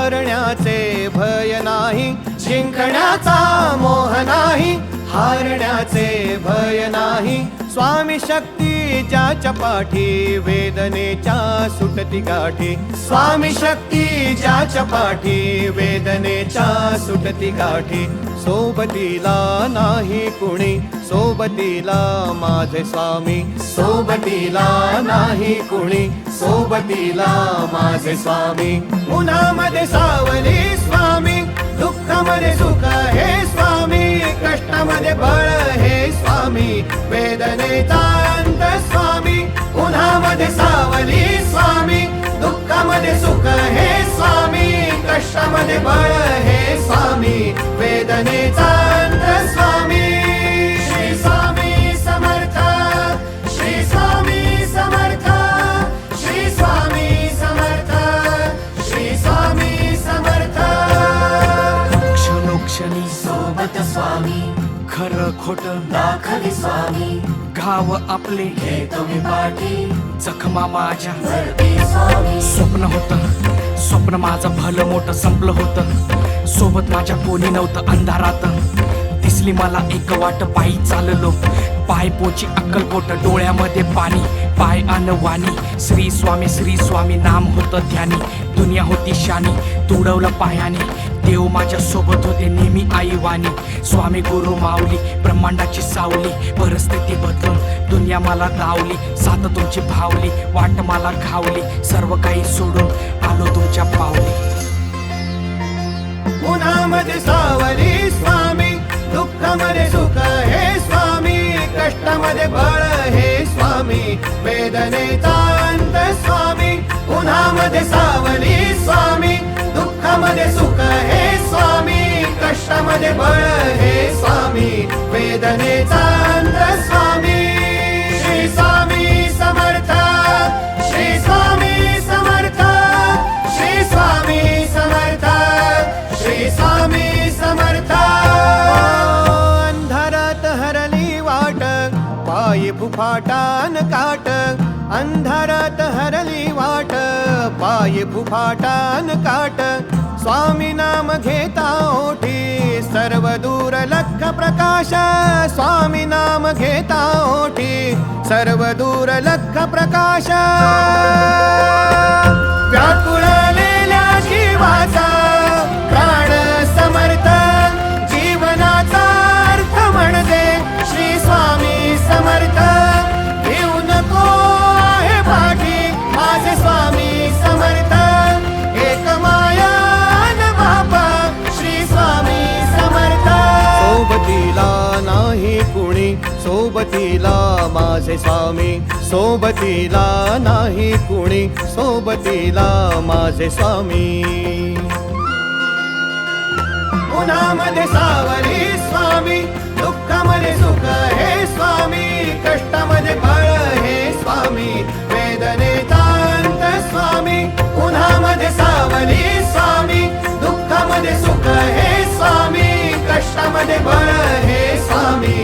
हारण्याचे भय नाही, जिंकण्याचा मोह नाही, हारण्याचे भय नाही. स्वामी शक्ती ज्याच्या पाठी, वेदनेच्या सुटती गाठी. स्वामी शक्ती ज्याच्या पाठी, वेदनेच्या सुटती गाठी. सोबतीला नाही कुणी, सोबतीला माझे स्वामी. सोबतीला नाही कुणी, सोबतीला माझे स्वामी. उन्हामध्ये सावली स्वामी, दुःखामध्ये सुख हे स्वामी, कष्टामध्ये बळ हे स्वामी, वेदनेचा अंत स्वामी. उन्हामध्ये सावली स्वामी, दुःखामध्ये सुख हे स्वामी, कष्टामध्ये बळ हे स्वामी, वेदनेचा अंत स्वामी. श्री स्वामी समर्थ, श्री स्वामी समर्थ, श्री स्वामी समर्थ, श्री स्वामी समर्थ. क्षणोक्षणी सोबत स्वामी, खरं खोट दाखवी स्वामी, घाव आपले घेतो मी पाठी, जखमा माझ्या भरती स्वामी. स्वप्न होतं, स्वप्न माझं भलं मोठं संपलं होतं. सोबत माझ्या कोणी नव्हतं अंधारात. दिसली मला एक वाट, पायी चाललो, पाय पोची अक्कलकोट, डोळ्यामध्ये पाणी, पाय अनवाणी. श्री स्वामी नाम होतं ध्यानी. दुनिया होती शानी, तुडवलं पायाने. देव माझ्या सोबत होते नेहमी आईवानी. स्वामी गुरु माऊली, ब्रह्मांडाची सावली. परिस्थिती बदलून दुनिया मला धावली. साथ तुमची भावली, वाट मला घावली. सर्व काही सोडून आलो तुमच्या पावली. उन्हामध्ये सावली स्वामी, दुःखामध्ये सुख हे स्वामी, कष्टामध्ये बळ हे स्वामी, वेदनेचा अंत स्वामी. उन्हामध्ये सावली स्वामी, दुःखामध्ये सुख हे स्वामी, कष्टामध्ये बळ हे स्वामी, वेदनेचा अंत स्वामी. श्री स्वामी समर्थ, श्री स्वामी समर्थ, श्री स्वामी समर्थ, श्री स्वामी समर्थ. अंधारात हरली वाट, पायी फुफाटान काट. अंधारात हरली वाट, पायी फुफाटान काट. स्वामी नाम घेता ओठी, सर्व दूर लख प्रकाश. स्वामी नाम घेता ओठी, सर्व दूर लख प्रकाश. व्याकुळलेल्या जीवाचा प्राण समर्थ, जीवनाचा अर्थ म्हणजे श्री स्वामी समर्थ. घेऊ नको आहे पाठी माझे स्वामी समर्थ. एक माया न बापा श्री स्वामी समर्थ. सोबतीला नाही कुणी, सोबतीला माझे स्वामी. सोबतीला नाही कुणी, सोबतीला माझे स्वामी. उन्हामध्ये सावली स्वामी, दुःखामध्ये सुख हे स्वामी, कष्टामध्ये बळ हे स्वामी, वेदनेचा अंत स्वामी. उन्हामध्ये सावली स्वामी, दुःखामध्ये सुख हे स्वामी, कष्टामध्ये बळ हे स्वामी,